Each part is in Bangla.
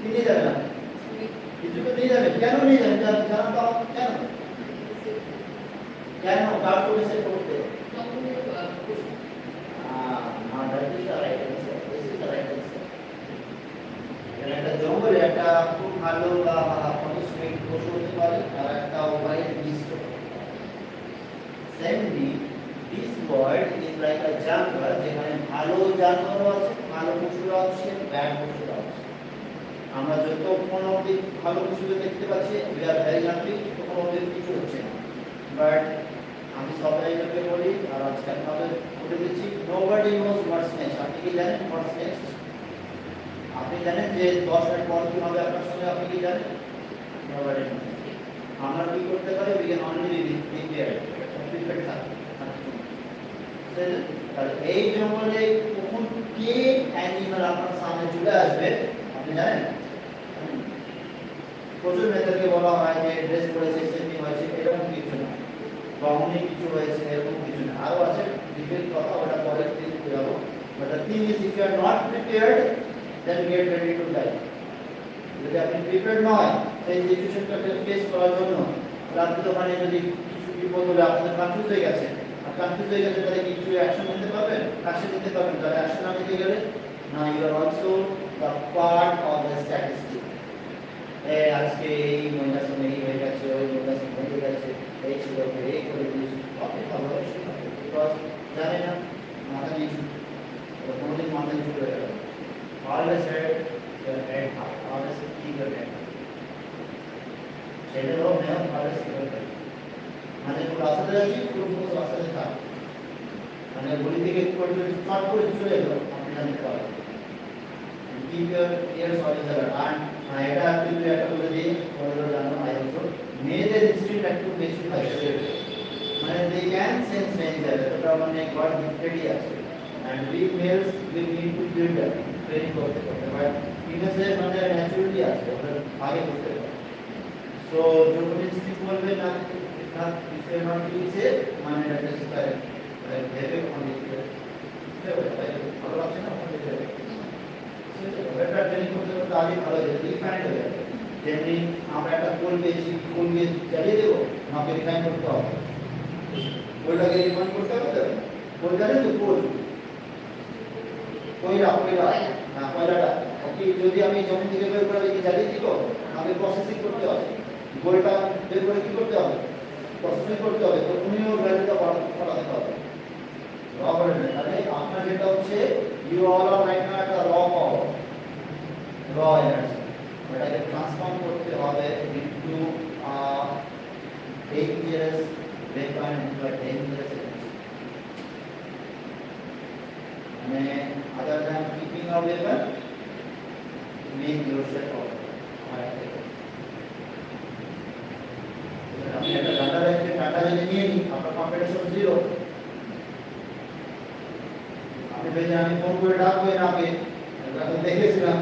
नहीं जाना কিছু তো নিয়ে যাবে কেন নিয়ে যাবে জানা তো কেন কেন কার করে করতে that is the right answer. This is the right answer. একটা জঙ্গলে একটা খুব ভালো বা পরিশ্রমিক পশু হতে পারে আর একটা ওয়াইল্ড বিস্ট হতে পারে সেমলি this world is like a jungle যেখানে ভালো জানোয়ারও আছে ভালো পশুও আছে ব্যাড পশুও আছে আমরা যতক্ষণ অবধি ভালো পশুকে দেখতে পাচ্ছি we are very happy তখন অবধি কিছু হচ্ছে না বাট আমি সবাইকে বলি আর আজকে আপনাদের বলে দিচ্ছি nobody knows what's next আপনি কি জানেন what's next আপনি জানেন যে 10 মিনিট পর কি হবে আপনার সঙ্গে আপনি কি জানেন nobody knows আমরা কি করতে পারি we can only be prepared থাকতে তাহলে এই জঙ্গলে কখন কে অ্যানিমাল আপনার সামনে চলে আসবে আপনি জানেন প্রচুর মেয়েদেরকে বলা হয় যে ড্রেস পরেছে সেফটি হয়েছে এরকম কিছু না বাউন্ডি কিছু হয়েছে এরকম কিছু না আরো আছে ডিটেইল কথা ওটা পরে ক্লিক করে যাব but the thing is if you are not prepared then get ready to die যদি আপনি প্রিপেয়ার্ড নয় সেই সিচুয়েশনটাকে ফেস করার জন্য রাতে ওখানে যদি কিছু বিপদ হলে আপনাদের কনফিউজ হয়ে গেছে আর কনফিউজ হয়ে গেছে তাহলে কিছু অ্যাকশন নিতে পারবেন তাহলে অ্যাকশন না নিতে গেলে না you are also the part of the statistic আজকে এই মহিলার সঙ্গে এই হয়ে গেছে ওই মহিলার সঙ্গে হয়ে গেছে এই ছিল এই করে দিয়েছি আপনি খবর বিকজ জানে না মাথা নিচু কোনোদিন মাথা নিচু করে গেল always head head always keep your head ছেলে হোক মেয়ে হোক অলওয়েজ কিপ ইউর হেড মানে কোনো রাস্তাতে যাচ্ছি পুরো পুরো রাস্তাতে থাক মানে গলি থেকে শর্ট করে চলে গেল আপনি জানতে পারবেন keep your ears always alert and এটা কিন্তু একটা বলে দিই বড়রা জানো আই অলসো মেয়েদের ইনস্টিটিউট একটু বেশি হয় মানে they can sense danger এটা মানে গড গিফটেডই আছে and we males we need to build up training করতে বাট ফিমেলসের মানে ন্যাচুরালি আছে ওটা আগে বুঝতে পারে সো যখন ইনস্টিটিউট বলবে না না ইসে নট ইসে মানে এটা স্টাইল ভেবে কোন দিকে ভালো লাগছে না কোন দিকে বেটার ট্রেনিং করতে করতে আগে ভালো হয়ে যাবে রিফাইন্ড হয়ে যাবে যেমনি আমরা একটা কোল পেয়েছি কোল দিয়ে চালিয়ে দেবো আমাকে রিফাইন করতে হবে কোলটাকে রিফাইন করতে হবে কোল জানেন তো কোল কয়লা হ্যাঁ কয়লাটা ওকে যদি আমি জমি থেকে বের করে কি জ্বালিয়ে দিব আমাকে প্রসেসিং করতে হবে গোলটা বের করে কি করতে হবে প্রসেসিং করতে হবে তো উনিও ভ্যালুটা বাড়াতে হবে র বলেন তাহলে আপনার যেটা হচ্ছে you all are right now একটা র পাওয়ার র এনার্জি এটাকে ট্রান্সফর্ম করতে হবে into dangerous weapon into a dangerous energy মানে other than keeping a weapon make yourself out আপনি একটা ডাটা রেখে ডাটা যদি নিয়ে নিন আপনার কম্পিটিশন জিরো ভেজে আমি ফোন করে ডাকবো এনাকে এখন দেখেছিলাম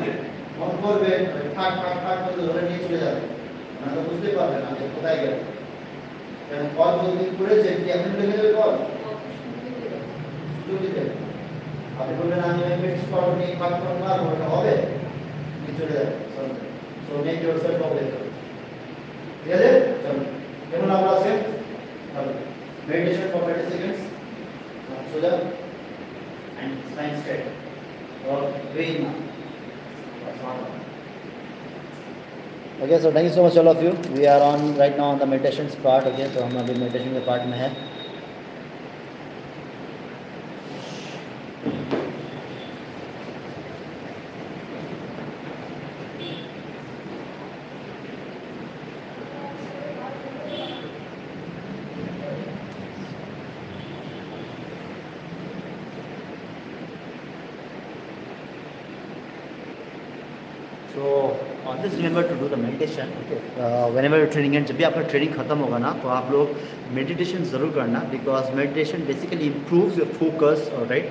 ফোন করবে ঠাক ঠাক ঠাক করে ধরে নিয়ে চলে যাবে মানে তো বুঝতে পারবে না যে কোথায় গেল কারণ কল যদি করেছে কি এখন লেগে যাবে কল সুযোগ দিতে আপনি বলবেন আমি মেসেজ করব নি কাট করব না ওটা হবে নিয়ে চলে যাবে সো মেক ইয়োরসেলফ অ্যাভেলেবল ঠিক আছে চলো কেমন লাগলো আজকে মেডিটেশন ফর 30 সেকেন্ডস সোজা and spine straight or Vedna. Okay, so thank you so much all of you. We are on right now on the meditations part. Okay, so हम अभी meditation के part में है. So always remember to do the meditation. Okay. Whenever you're training and जब भी आपका ट्रेनिंग खत्म होगा ना तो आप लोग मेडिटेशन ज़रूर करना because meditation basically improves your focus right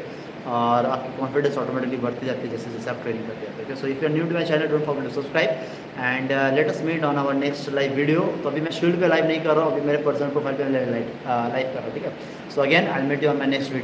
और आपकी कॉन्फिडेंस ऑटोमेटिकली बढ़ती जाती है जैसे जैसे आप ट्रेनिंग करते जाते हैं. So if you are new to my channel don't forget to subscribe and let us meet on our next live video. तो अभी मैं शेड्यूल पे लाइव नहीं कर रहा हूँ, अभी मेरे पर्सनल प्रोफाइल पे लाइव कर रहा हूँ. ठीक है. So again I will meet you on my next video.